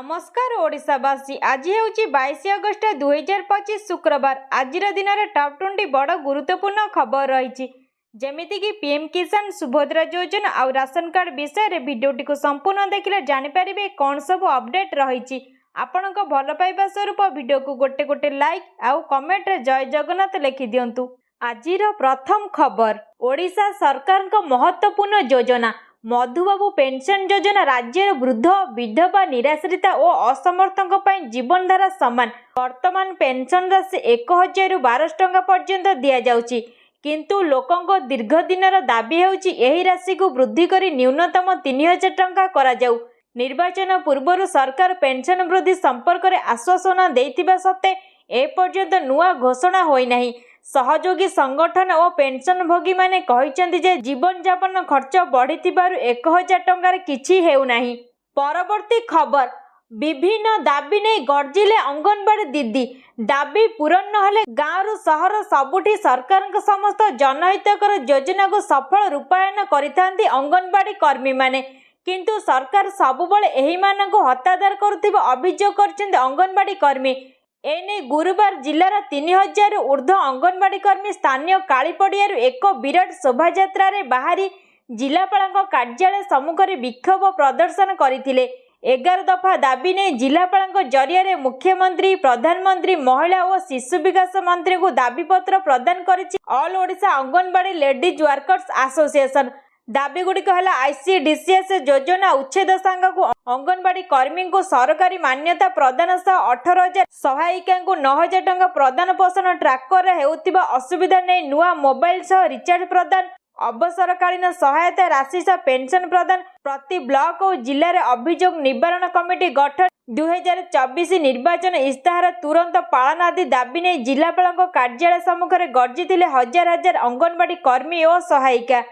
नमस्कार ओडिशावासी। आज ହେଉଛି 22 अगस्त 2025 शुक्रवार। आजिर दिन में टॉप 20 बड़ गुरुत्वपूर्ण खबर रही जमीती कि पीएम किसान सुभद्रा योजना और राशन कार्ड विषय भिडियोटी को संपूर्ण देखिले जानीपारे कौन सब अपडेट रही। आपण भल पाइबा स्वरूप भिडियो को गोटे गोटे लाइक आउ कमेंट रे जय जगन्नाथ लिखि दियंतु। आजिर प्रथम खबर ओडिशा सरकार महत्वपूर्ण योजना मधुबाबू पेंशन योजना राज्य वृद्ध विधवा निराश्रिता और असमर्थों जीवनधारा समान। वर्तमान पेंशन राशि 1000 रु 1200 टंका पर्यंत दि जाउची, किंतु लोकों दीर्घ दिनर दाबी हेउची एही राशि को वृद्धि करी न्यूनतम 3000 टंका करा जाऊ। निर्वाचन पूर्व सरकार पेंशन वृद्धि संपर्क में आश्वासन देथिबा सत्ते एपर्यंत नुआ घोषणा होई नाही। सहयोगी संगठन और पेंशन भोगी माने कहिसेंति जे जीवन यापन खर्च बढ़ी 1000 टंकार किछि हेउ नाही। परवर्ती खबर विभिन्न दाबी नहीं गर्जिले अंगनवाड़ी दीदी। दाबी पूरण नहले गाँव सहर सबुठी सरकार समस्त जनहितकर योजना को सफल रूपायन करिथांती अंगनवाड़ी कर्मी माने, किंतु सरकार सबुबले एही मानकु हतादार करुथिबा अभियोग करछन्ते अंगनवाड़ी कर्मी। एने गुरुवार जिलार 3000 ऊर्ध्व अंगनवाड़ी कर्मी स्थानीय कालीपड़िया एक विराट शोभायात्रा रे बाहरी जिलापाल कार्यालय सम्मुख में विक्षोभ प्रदर्शन करथिले। 11 दफा दाबी ने जिलापाल जरिया मुख्यमंत्री प्रधानमंत्री महिला और शिशु विकास मंत्री को दाबीपत्र प्रदान करिछि all Odisha anganwadi ladies workers association. दाबी गुड़िक है आईसीडीसीएस योजना उच्छेद सांगू अंगनवाड़ी कर्मी को सरकारी मान्यता प्रदान सह 18,000 सहायिका को 9,000 टंका प्रदान पोषण ट्राकर हेउतिबा असुविधा नहीं नुआ मोबाइल सह रिचार्ज प्रदान अवसरकालीन सहायता राशि सह पेंशन प्रदान प्रति ब्लॉक और जिले में अभियोग निवारण कमिटी गठन 2024 निर्वाचन इस्ताहार तुरंत पालन आदि दाबी नहीं जिलापाल कार्यालय सम्मुख में गर्जिथिले हजार हजार अंगनवाड़ी कर्मी और सहायिका।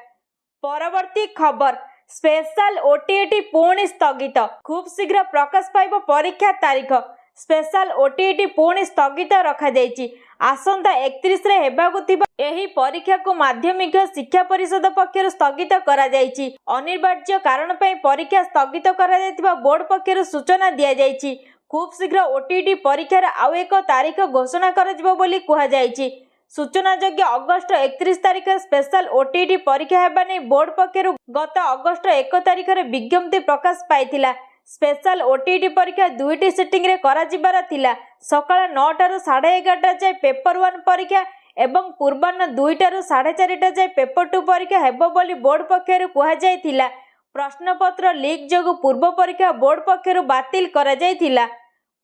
परवर्ती खबर स्पेशल ओटीईटी पुणी स्थगित। खूब शीघ्र प्रकाश पाइब परीक्षा तारीख। स्पेशल ओटीईटी पुणी स्थगित रखा जायछि। आसंता 31 रे हेबाकु थिबा एही परीक्षा को माध्यमिक शिक्षा परिषद पक्षर स्थगित करा जायछि। अनिवार्य कारण पई परीक्षा स्थगित करा जायतिबा बोर्ड पक्षर सूचना दिया जायछि। खूब शीघ्र ओटीईटी परीक्षार आउ एक तारीख घोषणा करा जिवो बोली कुहा जायछि। सूचनायोग्य अगस्ट 31 तारीख स्पेशल ओटीईटी परीक्षा हेबा नै बोर्ड पक्षरु गत अगस्ट 1 तारीख रे विज्ञप्ति प्रकाश पाइथिला। स्पेशल ओटीईटी परीक्षा दुईटी सिटिंग रे करा जिबार थिला। सकाळ 9 टारु 11:30 जाय पेपर 1 परीक्षा एवं पूर्वाह्न 2 टारु 4:30 जाय पेपर 2 परीक्षा हेबो बोली बोर्ड पक्षरु कुहा जायथिला। प्रश्नपत्र लीक जोगु पूर्व परीक्षा बोर्ड पक्षरु बातिल करा जायथिला।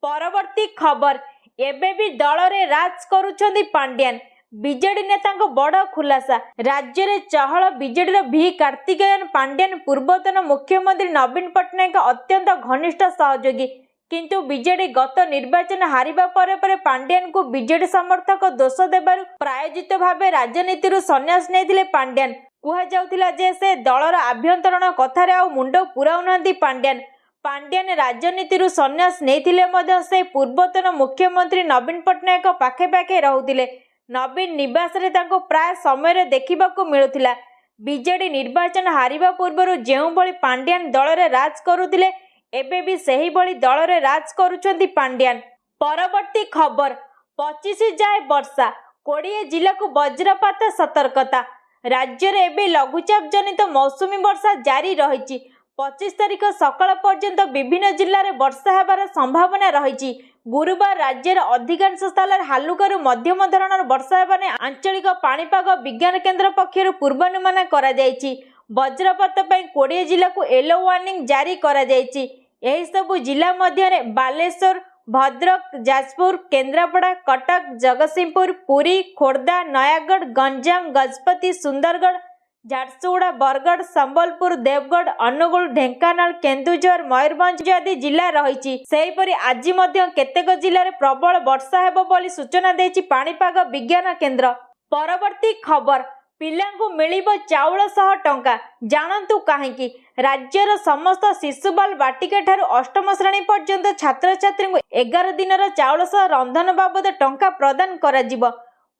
परवर्ती खबर एबे भी दल रे राज करूछंदी पांड्यान। बीजेडी नेता बड़ खुलासा। राज्य में चहल बीजेडी भी कार्तिकेयन पांड्यान पूर्वतन मुख्यमंत्री नवीन पट्टनायक अत्यंत घनिष्ठ सहयोगी, किंतु बीजेडी गत निर्वाचन हारिबा परे पांड्यान को बीजेडी समर्थक दोष देबारु प्रायोजित भावे राजनीति संन्यास नेथिले पांड्यान। कुहा जाउथिला जे से दलर आभ्यंतरण कथारे आ मुंड पुराउनांती पांड्यान। पांड्यान राजनीति संन्यास नेथिले मध्य से पूर्वतन मुख्यमंत्री नवीन पट्टनायक पाखे पाखे रहुथिले। नवीन निवास रे तांको प्राय समय रे देखिबाकू मिलुथिला। बीजेडी निर्वाचन हारिबा पूर्व जेउ भली पांड्यान दल रे राज करुथिले एबे भी सही भली दल रे राज करूछंती पांड्यान। परवर्ती खबर 25 जाए वर्षा 20 जिला को वज्रपात सतर्कता। राज्य रे एबे लघुचाप जनित मौसुमी वर्षा जारी रहिछि। 25 तारीख सकाळ पर्यंत विभिन्न जिल्ला रे वर्षा हेबार संभावना रहिछि। गुरुवार राज्यर अधिकांश स्थान हालुकारू मध्यम धरणर वर्षा हेबा नै आंचलिक पाणीपाग विज्ञान केन्द्र पक्षरु पूर्वानुमान करा जायछि। वज्रपात पई 20 जिला को येलो वार्निंग जारी करा जायछि। एही सबु जिला मध्य रे बालेश्वर, भद्रक, जाजपुर, केन्द्रापड़ा, कटक, जगतसिंहपुर, पुरी, खोर्धा, नयागढ़, गंजाम, गजपति, सुंदरगढ़, झारसुगुड़ा, बरगढ़, संबलपुर, देवगढ़, अनुगुल, ढेंकानाल, केन्दुझर, मयूरभंज आदि जिला रही। सेहीपरि आज मध्य केतेक जिले में प्रबल वर्षा हेबो बोली सूचना देछि पाणीपाग विज्ञान केन्द्र। परवर्ती खबर पिलांकु मिलिबो चाउल सह टंका। जानंतु काहेकि राज्यर समस्त शिशुबाल बाटिका ठारू अष्टम श्रेणी पर्यंत छात्र छात्री को 11 दिनर चाउल सह रंधन बाबद टंका प्रदान करा जिवो।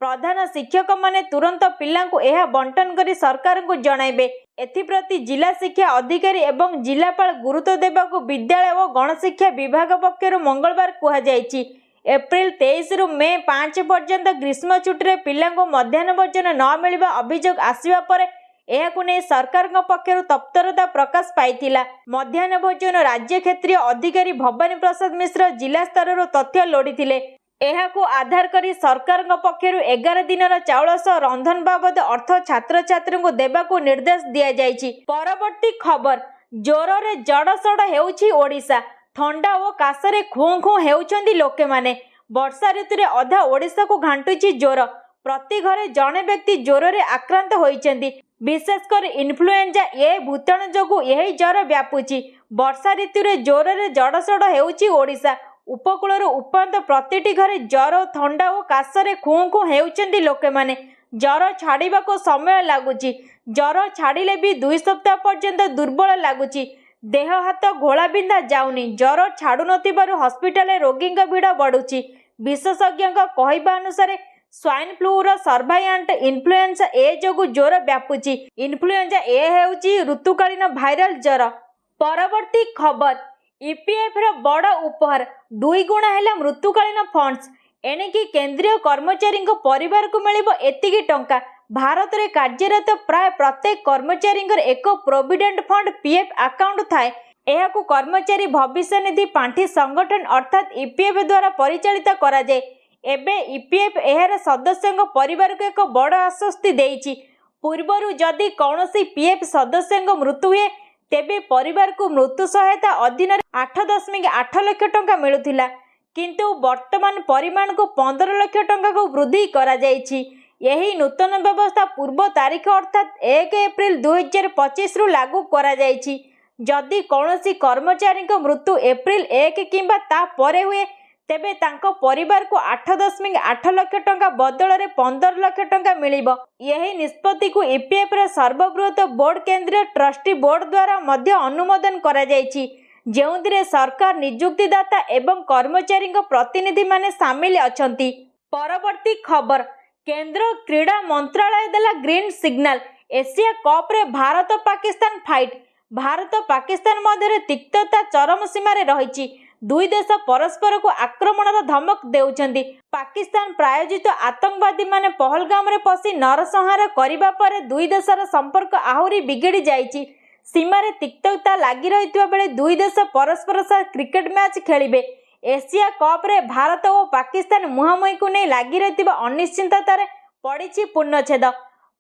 प्रधान शिक्षक माने तुरंत पिलांकु एहा बंटन करी सरकार को जणाइबे। एथिप्रति जिला शिक्षा अधिकारी एवं जिलापाल गुरुत्व देबाकु विद्यालय और गणशिक्षा विभाग पक्षरु मंगलवार कुहा जायछि। एप्रिल 23 रु मे 5 पर्यंत ग्रीष्म छुट्टी रे पिलांकु मध्याह्न भोजन न मिलिबा अभियोग आसिबा परे एहाकु नै सरकार पक्षरु तत्परता प्रकाश पाइथिला। मध्याह्न भोजन राज्य क्षेत्रीय अधिकारी भवानी प्रसाद मिश्र जिला स्तर तथ्य लोड़ीथिले। एहाकु आधार करी सरकार पक्षरु 11 दिनर चाउल सह रंधन बाबद अर्थ छात्र छात्री को देबाकु निर्देश दिया जायछि। परवर्ती खबर, जोर रे जड़सड़ हेउछि ओडिशा। ठंडा और काशरे खुँ खुँ हेउछन्ति लोके माने। वर्षा ऋतु रे अधा ओडिशा को घांटुछि जोर। प्रति घरे जणे व्यक्ति जोर रे आक्रांत होइछन्ति। विशेषकर इन्फ्लुएंजा ए भूताणु जोगु यही ज्वर व्यापुछि। वर्षा ऋतु रे जोर रे जड़सड़ हेउछि ओडिशा। उपकूल उपांत प्रतिटी घरे ज्वर, थंडा और काशरे खुँ खुँ हेउछन्ति लोके माने। ज्वर छाड़िबाको समय लागुछि। ज्वर छाड़िले भी 2 सप्ताह पर्यंत दुर्बल लागुछि। देह हाथ घोला बिंधा जाउनी। ज्वर छाड़ू नथिबारु हॉस्पिटल रोगी भिड़ बढ़ुछि। विशेषज्ञ कहवा अनुसार स्वाइन फ्लू रो सर्वाइंट इन्फ्लुएंजा ए जोगु ज्वर व्यापुछि। इन्फ्लुएंजा ए हेउछि ऋतुकालीन भाइरल ज्वर। परवर्ती खबर, ईपीएफ रो बड़ उपहार 2 गुणा हेला मृत्युकालीन फंड्स। एणिकी केंद्रीय कर्मचारी परिवार को मिलिबो एतिकी टंका। भारत रे कार्यरत प्राय प्रत्येक कर्मचारी एक प्रोविडेंट फंड पीएफ अकाउंट थाए। एहाकु कर्मचारी भविष्य निधि पांठी संगठन अर्थात ईपीएफ द्वारा परिचालित करा जाए। एबे ईपीएफ एहार सदस्यों परिवार को एक बड़ आश्वस्ति देइछि। पूर्वरु जदि कौनसी पीएफ सदस्यों मृत्यु हुए तेबे परिवार को मृत्यु सहायता अधीन 8.8 लाख टंका मिलुथिला, किंतु वर्तमान परिमाण को 15 लाख टंका को वृद्धि करा जायछि। यही नूतन व्यवस्था पूर्व तारीख अर्थात 1 एप्रिल 2025 रु लागू करा जायछि। जदि कौनसी कर्मचारी मृत्यु एप्रिल 1 किंबा ता परे हुए तेबे तांको परिवार को 8.8 लाख टंका बदल रे 15 लाख टंका मिलिबो। यही निष्पत्ति को ईपीएफ रे सर्वबृहत बोर्ड केंद्रीय ट्रस्टी बोर्ड द्वारा मध्य अनुमोदन करा जायछि, जेउंदिरे सरकार नियुक्तिदाता एवं कर्मचारी प्रतिनिधि माने सामिल अछंती। परवर्ती खबर, केंद्र क्रीड़ा मंत्रालय देला ग्रीन सिग्नल। एशिया कप रे भारत पाकिस्तान फाइट। भारत पाकिस्तान मध्य तिक्तता चरम सीमार रही। 2 देश परस्पर को आक्रमणर धमक देउछन्ति। पाकिस्तान प्रायोजित आतंकवादी माने पहलगाम रे पसी नरसंहार करिबा परे 2 देशर संपर्क आहुरी बिगड़ी जाइछि। सीमार तिक्तता लागि रहितबा बेले 2 देश परस्पर सह क्रिकेट मैच खेलिबे। एशिया कप रे भारत और पाकिस्तान मुहांमुही को नहीं लागि रहितबा अनिश्चिततार पड़िछि पूर्णछेद।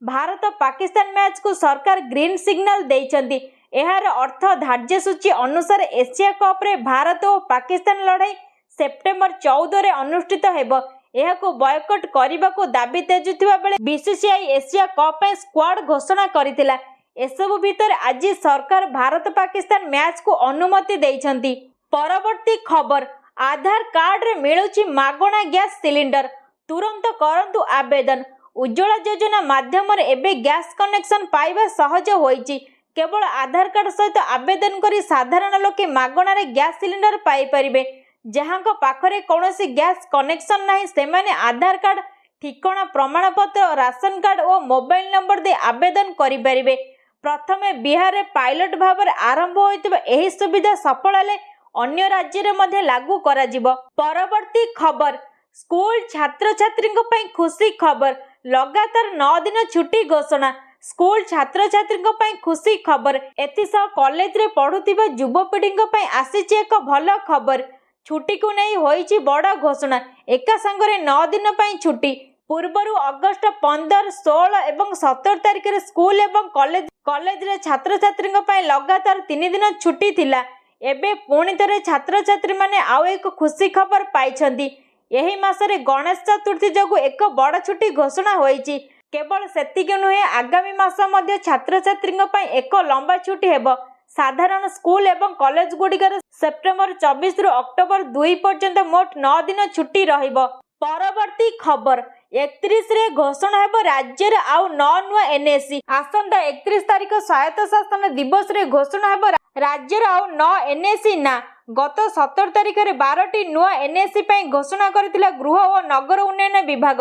भारत पाकिस्तान मैच को सरकार ग्रीन सिग्नल देइछन्ति। एहार अर्थ धार्य सूची अनुसार एशिया कप रे भारत और पाकिस्तान लड़ाई सेप्टेम्बर 14 रे अनुष्ठित हेबो। एहाको बॉयकट करिबाको दाबी तेजुथिबा बेले बीसीसीआई एशिया कप पे स्क्वाड घोषणा करितिला। एसबु भितर आज सरकार भारत पाकिस्तान मैच को अनुमति देइछन्ति। परवर्ती खबर, आधार कार्ड रे मिलुछि मागणा गैस सिलिंडर। तुरंत करंतु आवेदन। उज्ज्वला योजना माध्यम एबे गैस कनेक्शन पाइबा सहज होइछि। केवल आधार कार्ड सहित आवेदन करी साधारण लोके मागणारे गैस सिलिंडर पाई परिबे। जहांको पाखरे कौनसी गैस कनेक्शन नाही सेमाने आधार कार्ड, ठिकाना प्रमाणपत्र, राशन कार्ड और मोबाइल नंबर दे आवेदन करि परिबे। प्रथमे बिहार रे पायलट भाव आरंभ होइतिबा एही सुविधा सफल हेले अन्य राज्य रे मध्ये लागू करा जिवो। परवर्ती खबर, स्कूल छात्र छात्री खुशी खबर। लगातार 9 दिन छुट्टी घोषणा। स्कूल छात्र छात्री खुशी खबर। एथिसह कॉलेज रे पढ़ुथिबा युवपीढ़ी आसीछि एक भल खबर। छुट्टी को नहीं होइछि बड़ घोषणा। एका संगरे 9 दिन छुट्टी। पूर्वरु अगस्त 15, 16 एवं 17 तारिख रे स्कूल एवं कॉलेज रे छात्र छात्री लगातार 3 दिन छुट्टी थिला। एबे पुणी थरे छात्र छात्री माने आउ एक खुशी खबर पाइछन्ति। यही मासरे गणेश चतुर्थी जोगु एक बड़ छुट्टी घोषणा होइछि। केवल सेतिक नुहे, आगामी मास मध्य छात्र छात्री एक लंबा छुट्टी हेबो। साधारण स्कूल एवं कॉलेज गुड़िकर सेप्टेम्बर 24 रु अक्टोबर 2 पर्यंत मोट 9 दिन छुट्टी रहिबो। परवर्ती खबर, 31 रे घोषणा हेबो राज्य रे आउ 9 नुआ एनएससी। आसंता 31 तारिख स्वायत्त शासन दिवस रे घोषणा हेबो राज्य रे आउ 9 एनएससी ना। गत 17 तारिख रे 12टी नुआ एनएससी पई घोषणा करथिला गृह और नगर उन्नयन विभाग।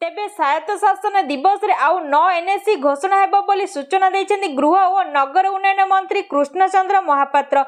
तेबे स्वायत्तशासन दिवस रे आउ 9 एनएसी घोषणा हेबो बोली सूचना दैछन्ती गृह और नगर उन्नयन मंत्री कृष्णचंद्र महापात्र।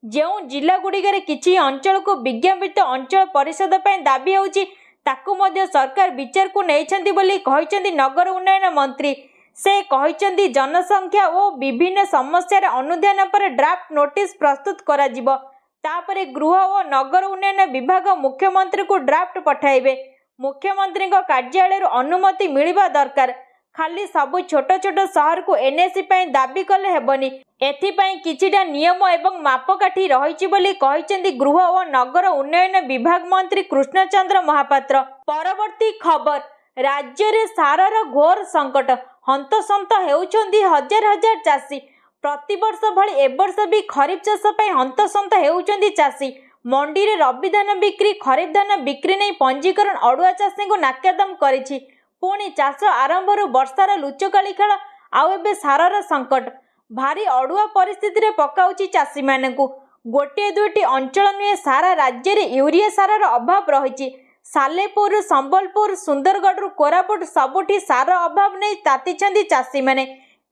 जेउ जिला गुड़िकरे किछि अंचल को विज्ञापित अंचल परिषद पय दाबी होउछि ताकू मध्य सरकार विचार को नैछन्ती बोली कहिछन्ती नगर उन्नयन मंत्री। से कहिछन्ती जनसंख्या और विभिन्न समस्या अनुध्यान पर ड्राफ्ट नोटिस प्रस्तुत करा जिवो तापरे गृह और नगर उन्नयन विभाग मुख्यमंत्री को ड्राफ्ट पठाइबे। मुख्यमंत्री कार्यालय अनुमति मिलिबा दरकार। खाली सबु छोट छोट शहर को एनएसी पय दाबी कले हेबनी। एथिपय किछिटा नियम एवं मापकाठी रहिछि बोली कहिसेंती गृह और नगर उन्नयन विभाग मंत्री कृष्णचंद्र महापात्र। परवर्ती खबर राज्य रे सारर घोर संकट हंतसंत हेउछन्ती हजार हजार चाषी। प्रतिवर्ष भली एवर्ष भी खरीफ चाष पय हंतसंत हेउछन्ती चाषी। मंडी रे रबी धान बिक्री खरीफ धान बिक्री नहीं पंजीकरण अड़ुआ चाषी को नाकेदम करिछि। पुणी चाष आरंभ वर्षार लुचकाली खेल आउ एबे सारर संकट भारी अड़ुआ परिस्थिति रे पकाउछि चाषी मानकु। गोटे दुईटी अंचल नुहे सारा राज्य रे यूरिया सारर अभाव रहिछि। सालेपुर संबलपुर सुंदरगढ़ कोरापुट सबुठी सार अभाव नहीं तातिछन्ती चाषी माने।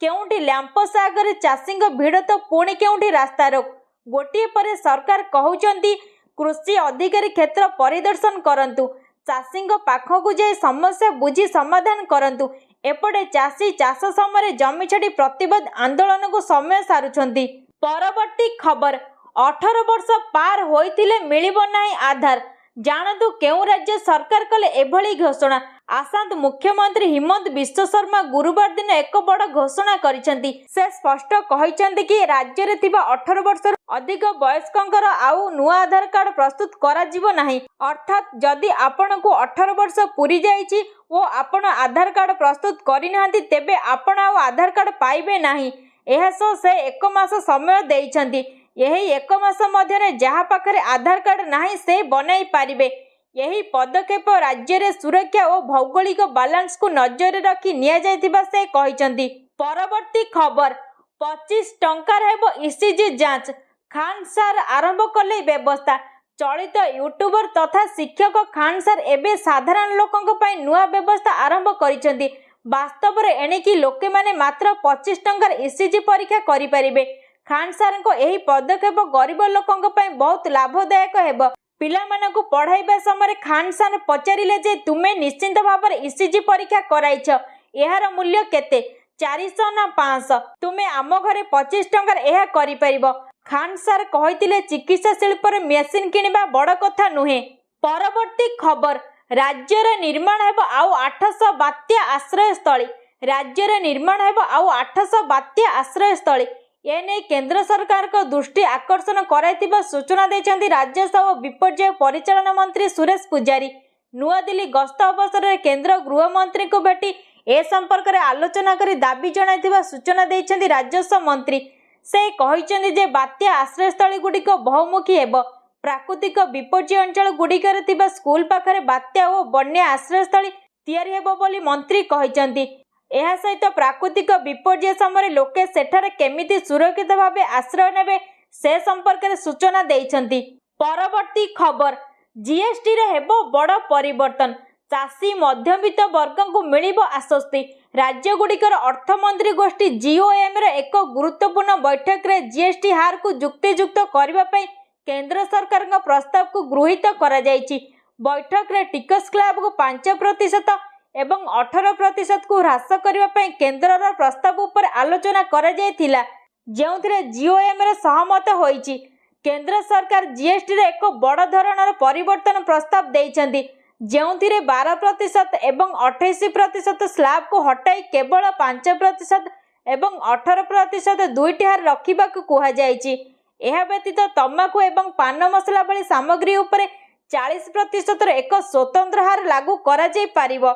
केउंठी लैंपस आगरे चाषी भिड़ तो पुणी केउंठी रास्ता रोक। गोटे परे सरकार कहउचन्ती कृषि अधिकारी क्षेत्र परिदर्शन करंतु चाषी पाखकु जाई समस्या बुझी समाधान करंतु। एपटे चाषी चाष समय जमी छाड़ी प्रतिबाद आंदोलन को समय सारुछन्ती। परवर्ती खबर 18 वर्ष पार होइथिले मिलिबो नाही आधार जानतु केउ राज्य सरकार कले एभली घोषणा। आसांत मुख्यमंत्री हिमंत विश्व शर्मा गुरुवार दिन एक बड़ घोषणा करिसेंती। से स्पष्ट कहिसेंती कि राज्य रे थिबा 18 वर्ष अधिक वयस्कंकर आउ नुआ आधार कार्ड प्रस्तुत करा जिवो नाही। अर्थात जदि आपण को 18 वर्ष पूरी जाइछि ओ आपण आधार कार्ड प्रस्तुत करिनांती तेबे आपण आउ आधार कार्ड पाइबे नाही। एहा सो से एक मास समय देइछन्ती। यही एक मास मध्य जहाँ पाखरे आधार कार्ड नाही से बनाई पारिबे। यही पदक्षेप राज्य रे सुरक्षा और भौगोलिक बालांस को नजर रखी निया जायतिबा से कहिसन्ती। परवर्ती खबर 25 टंकार हेबो ईसीजी जांच खान सार आरंभ कले व्यवस्था। चलित यूट्यूबर तथा शिक्षक खान सार एबे साधारण लोकंक पय नुआ व्यवस्था आरंभ करिसन्ती। वास्तव रे एणिकी लोके माने मात्र 25 टंकार ईसीजी परीक्षा करि परिबे। खान सार को एही पदक्षेप गरीब लोकंक पय बहुत लाभदायक हेबो। पिलामानकु पढ़ाइबा समय खान सार पचारिले जे तुमे निश्चिंत भाव ईसीजी परीक्षा कराइछ एहार मूल्य केते 400 ना 500 तुमे आम घरे 25 टंकार एहा करि परिबो। खान सार कहितिले चिकित्सा शिल्प रे मेसिन किनिबा बड़ कथा नुहे। परवर्ती खबर राज्य रे निर्माण हेबो आउ 800 बात्या आश्रय स्थली। राज्य रे निर्माण हेबो आउ 800 बात्या आश्रय स्थली। एने केंद्र सरकार को दृष्टि आकर्षण कराइतिबा सूचना दैछन्ती राजस्व और विपर्यय परिचालन मंत्री सुरेश पुजारी। नुआ दिल्ली गस्त अवसर में केंद्र गृह मंत्री को भेटी ए संपर्क में आलोचना करी दाबी जणाइतिबा सूचना दैछन्ती राजस्व मंत्री। से कहिछन्ती जे बात्या आश्रयस्थली गुड़िक बहुमुखी हेबो। प्राकृतिक विपर्यय अंचल गुड़िकर थिबा स्कूल पाखरे बात्या और बन्या आश्रयस्थली तैयारी हेबो बोली मंत्री कहिछन्ती। एहा सहित प्राकृतिक विपर्यय समय लोके सेठारे केमिति सुरक्षित भाव आश्रय नेबे से संपर्क में सूचना दैछन्ती। परवर्ती खबर जीएसटी रे हेबो बड़ परिवर्तन चाषी मध्यवित्त वर्ग को मिलिबो आश्वस्ति। राज्य गुड़िकर अर्थमंत्री गोष्ठी जीओएम रे एक गुरुत्वपूर्ण बैठक रे जीएसटी हार को युक्तियुक्त करबा पई केंद्र सरकार प्रस्ताव को गृहीत करा जायछि। बैठक रे टिकस स्लैब को 5% एवं 18% को ह्रास करबा पई केंद्रर प्रस्ताव उपर आलोचना करा जायथिला जेउथिरे जीओएम रे सहमत होईछि। केंद्र सरकार जीएसटी रे एक बड़ धरणर परिवर्तन प्रस्ताव दैछन्ती जेउथिरे 12% एवं 28% स्लैब को हटाई केवल 5% एवं 18% दुईटी हार रखिबाकू कुहा जायछि। एहा व्यतीत तंबाकू एवं पान मसला भली सामग्री उपरे 40% एक स्वतंत्र हार लागू करा जाय पारिबो।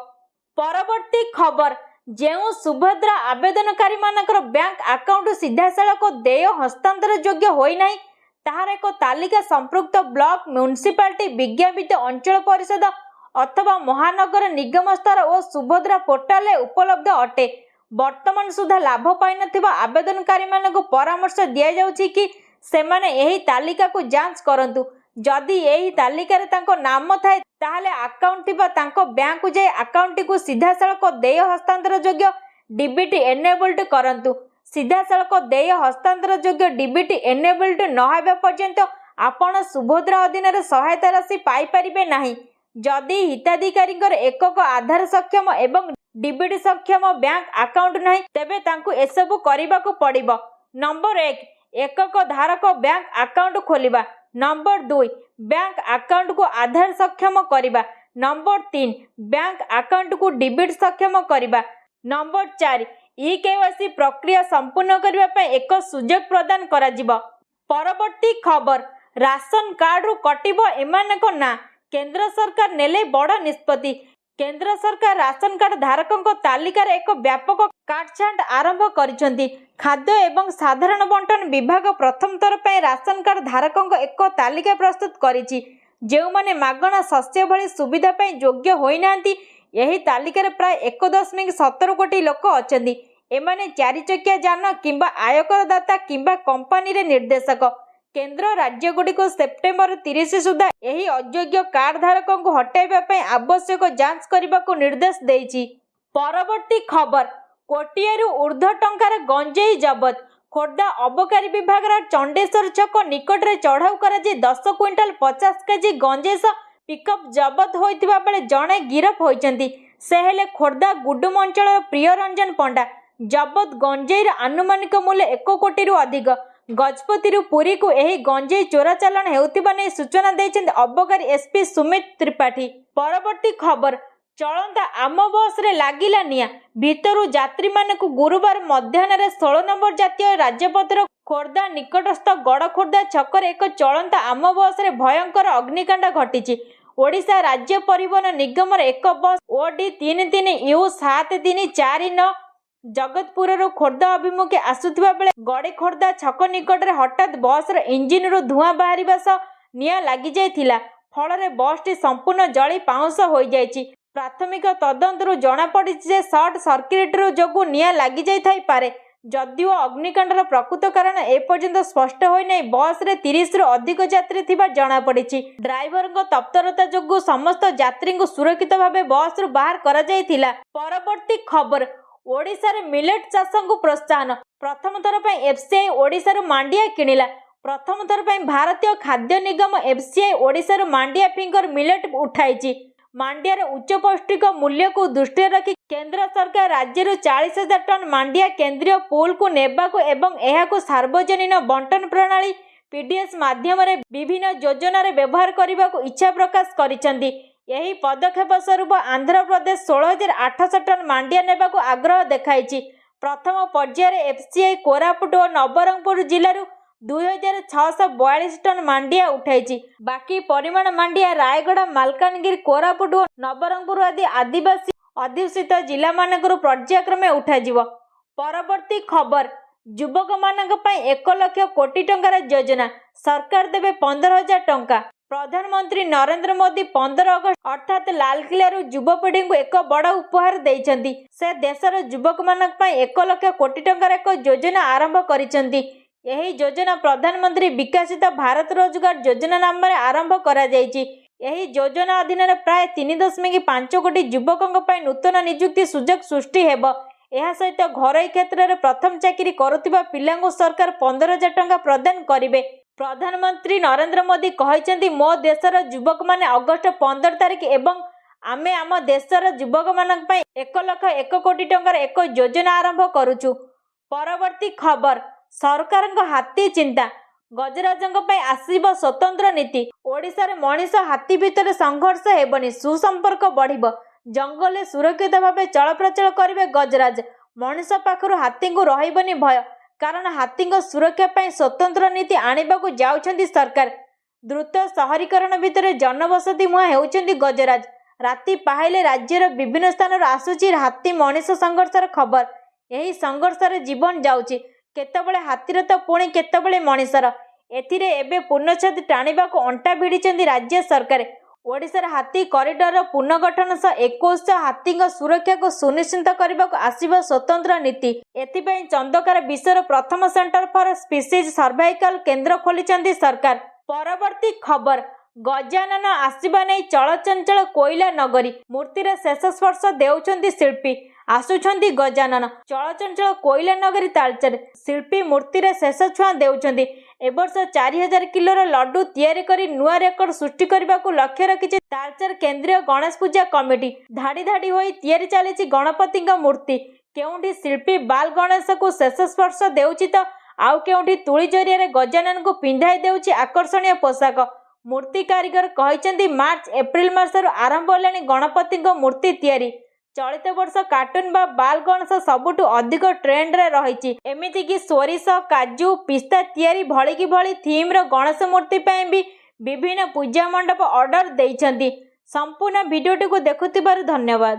परवर्ती खबर जेउ सुभद्रा आवेदनकारी मानकर बैंक अकाउंट सीधा सड़क देय हस्तांतर योग्य होई नाही ताहार एक तालिका संपृक्त ब्लॉक म्युनिसिपालिटी विज्ञापित अंचल परिषद अथवा महानगर निगम स्तर और सुभद्रा पोर्टाल उपलब्ध अटे। वर्तमान सुधा लाभ पाई नथिबा आवेदनकारी मानक परामर्श दिया जाउछि कि सेमाने एही तालिका को जांच करंतु। जदि एही तालिकार तांको नाम थाए ताहले अकाउंट थिबा तांको बैंक को जाई अकाउंट को सीधा सड़क देय हस्तांतर योग्य डीबीटी एनेबल्ड करंतु। सीधा सड़क देय हस्तांतर योग्य डीबीटी एनेबल्ड न हेबा पर्यंत आपण सुभद्रा अधीन सहायता राशि पाई परिबे नाही। जदि हिताधिकारी एकक आधार सक्षम एवं डीबीटी सक्षम बैंक अकाउंट नहीं तेबे तांकु एसबु करिबाकु पड़िबो। नंबर 1 एकक धारक बैंक अकाउंट खोलिबा। नंबर 2 बैंक अकाउंट को आधार सक्षम करिबा। नंबर 3 बैंक अकाउंट को डीबीटी सक्षम करिबा। नंबर 4 ई-केवाईसी प्रक्रिया संपूर्ण करबा पय एक सुजोग प्रदान करा जिवो। परवर्ती खबर राशन कार्ड रु कटिबो एमानको ना केंद्र सरकार नेले बड़ निष्पत्ति। केंद्र सरकार राशन कार्ड धारकों तालिकार एक व्यापक काटछांट आरंभ करिसेंती। खाद्य एवं साधारण बंटन विभाग प्रथम थर पर राशन कार्ड धारकों एक तालिका प्रस्तुत करिछि जेउ माने मागणा शस्य भली सुविधा पय योग्य होई नांती। एही तालिकार प्राय 1.17 कोटी लोक अछंती। एमाने 4 चकिया यान किंबा आयकर दाता किंबा कंपनी रे निर्देशक। केंद्र राज्य गुड़िक सेप्टेम्बर 30 सुधा एही अयोग्य कार्ड धारकों को हटाइबा पय आवश्यक जांच करने को निर्देश देइछि। परवर्ती खबर कोटियारू ऊर्ध्व टंकार गंजेई जबत। खोर्धा अबकारी विभाग चंडेश्वर छक निकट में चढ़ाऊ कर 10 क्विंटाल 50 केजी गंजेई पिकअप जबत होइतिबा बेले जणे गिरफ होइचंती। से हेले खोर्धा गुडुम अंचल प्रिय रंजन पंडा। जबत गंजेईर आनुमानिक मूल्य 1 कोटी अधिक। गजपति पुरी को यही गंजेई चोरा चालान हेउतिबा नै सूचना दैछन्ति अबकारी एसपी सुमित त्रिपाठी। परवर्ती खबर चलंता आम बस रे लागिला निया भितरु यात्री मानकु गुरुवार मध्याह्न 16 नंबर जातीय राजपथर खोर्धा निकटस्थ गड़खोर्धा छकर एक चलंता आम बस रे भयंकर अग्निकांड घटिछि। ओडिशा राज्य परिवहन निगम एक बस ओडी 33U7349 जगतपुर खोर्धा अभिमुखे आसुथिबा बेले गड़े खोर्धा छक निकट में हठात बस इंजिन रु धुआं बाहरिबा सह निआं लागि जायथिला। फल बस टी संपूर्ण जली पाउंस हो जायछि। प्राथमिक तदंतरु जना पड़िछि जे शॉर्ट सर्किट जोगु निआं लागि जायथाइ पारे। जदिओ अग्निकांडर प्रकृत कारण एपर्यंत स्पष्ट होई नै। बस रे 30 रु अधिक यात्री थिबा जना पड़िछि। ड्राइवर तत्परता जोगु समस्त यात्री को सुरक्षित भावे बस रु बाहर करा जायथिला। परवर्ती खबर ओडिशा रे मिलेट चाष को प्रोत्साहन। प्रथम थर पर एफसीआई ओडिशा रो मांडिया किनिला। प्रथम थर पर भारतीय खाद्य निगम एफसीआई ओडिशा रो मांडिया फिंगर मिलेट उठाइछि। मांडियार उच्च पौष्टिक मूल्य को दृष्टि रखी केंद्र सरकार राज्य 40,000 टन मांडिया केंद्रीय पूल को नेबा को एवं एहाको सार्वजनिक बंटन प्रणाली पीडीएस माध्यम रे विभिन्न योजना रे व्यवहार करने को इच्छा प्रकाश करिसेंती। यही पदक्षेप स्वरूप आंध्र प्रदेश 16,800 टन मांडिया नेबा को आग्रह देखाइछि। प्रथम पर्यायर एफसीआई कोरापुट और नवरंगपुर जिलूर 2,642 टन मांडिया उठाइछि। बाकी परिमाण मांडिया रायगढ़ मालकानगिरी कोरापुट और नवरंगपुर आदि आदिवासी अध्युषित जिला मानकर पर्यायक्रमे उठाजिव। परवर्ती खबर युवक मानक पई 1 लाख कोटी टंकार योजना सरकार देवे 15,000 टंका। प्रधानमंत्री नरेंद्र मोदी 15 अगस्त अर्थात लालकिल्ला युवपीढ़ी को एक बड़ उपहार देइछन्ति। से देशर युवक मानक पई 1 लाख कोटी टंकार एक योजना आरंभ करिसेंति। यही योजना प्रधानमंत्री विकसित भारत रोजगार योजना नाम आरंभ करा जायछि। यही योजना अधीन प्राय 3.5 कोटी युवकों पई नूतन नियुक्ति सुजोग सृष्टि हेबो। यह सहित घरोई क्षेत्र में प्रथम चाकरी करुथिबा पिलांको सरकार 15,000 टंका प्रदान करिवे। प्रधानमंत्री नरेंद्र मोदी कहते मो देशर युवक माने अगस्ट 15 तारिख एवं आमे आम देशर युवक मानक पई 1 लाख 1 कोटी टंकार एक योजना आरंभ करुछु। परवर्ती खबर सरकार हाथी चिंता गजराजंग पई आसीबो स्वतंत्र नीति। ओडिशा रे मनीष हाथी भितर संघर्ष हेबनी सुसंपर्क बढ़िबो। जंगल सुरक्षित भाव चलप्रचल करेंगे गजराज। मनीष पाखर हाथी को रही भय कारण हाथी सुरक्षा पर स्वतंत्र नीति आनिबा को जाउछन्ति सरकार। द्रुत शहरीकरण भितर जनबसति मुहां हेउछन्ति गजराज। राति पाहिले राज्यर विभिन्न स्थान आसुची हाथी मनीष संघर्षर खबर। यही संघर्ष जीवन जाउची केतबेले हाथीर तो पुणी केतबेले मनीषर। एथिरे एबे पूर्णछेद टाणिबा को अंटा भिड़िछन्ति राज्य सरकार। ओडिशार हाथी कॉरिडोर पुनर्गठन सह 21 हाथी सुरक्षा को सुनिश्चित करने को आसिबा स्वतंत्र नीति। एथिपाई चंदकार विश्वर प्रथम सेंटर फॉर स्पीसीज सर्वाइकल केंद्र खोलिचंती सरकार। ପରବର୍ତ୍ତୀ ଖବର ଗଜାନନ ଆସିବା ନେଇ ଚଳଚଞ୍ଚଳ କୋଇଲା ନଗରୀ ମୂର୍ତ୍ତିରେ ଶେଷ ସ୍ପର୍ଶ ଦେଉଛନ୍ତି ଶିଳ୍ପୀ ଆସୁଛନ୍ତି ଗଜାନନ ଚଳଚଞ୍ଚଳ କୋଇଲା ନଗରୀ ତାଳଚେର ଶିଳ୍ପୀ ମୂର୍ତ୍ତିରେ ଶେଷ ଛୁଆଁ ଦେଉଛନ୍ତି ଏ ବର୍ଷ 4000 କିଲୋର ଲଡୁ ତିଆରି କରି ନୂଆ ରେକର୍ଡ ସୃଷ୍ଟି କରିବାକୁ ଲକ୍ଷ୍ୟ ରଖିଛି ତାଳଚେର କେନ୍ଦ୍ରୀୟ ଗଣେଶ ପୂଜା କମିଟି ଧାଡ଼ି ଧାଡ଼ି ହୋଇ ତିଆରି ଚାଲିଛି ଗଣପତିଙ୍କ ମୂର୍ତ୍ତି କେଉଁଠି ଶିଳ୍ପୀ ବାଲ ଗଣେଶକୁ ଶେଷ ସ୍ପର୍ଶ ଦେଉଛି ତ ଆଉ କେଉଁଠି ତୁଳି ଜରିଆରେ ଗଜାନନଙ୍କୁ ପିନ୍ଧାଇ ଦେଉଛି ଆକର୍ଷଣୀୟ ପୋଷାକ ମୂର୍ତ୍ତି କାରିଗର କହିଛନ୍ତି ମାର୍ଚ୍ଚ ଏପ୍ରିଲ ମାସରୁ ଆରମ୍ଭ ହେଲାଣି ଗଣପତିଙ୍କ ମୂର୍ତ୍ତି ତିଆରି ଚଳିତ ବର୍ଷ କାର୍ଟୁନ ବା ବାଲ ଗଣେଶ ସବୁଠୁ ଅଧିକ ଟ୍ରେଣ୍ଡରେ ରହିଛି ଏମିତିକି ସୋରିଷ କାଜୁ ପିସ୍ତା ତିଆରି ଭଳିକି ଭଳି ଥିମ୍ର ଗଣେଶ ମୂର୍ତ୍ତି ପାଇଁ ବି ବିଭିନ୍ନ ପୂଜା ମଣ୍ଡପ ଅର୍ଡର ଦେଇଛନ୍ତି ସମ୍ପୂର୍ଣ୍ଣ ଭିଡିଓଟିକୁ ଦେଖୁଥିବାରୁ ଧନ୍ୟବାଦ।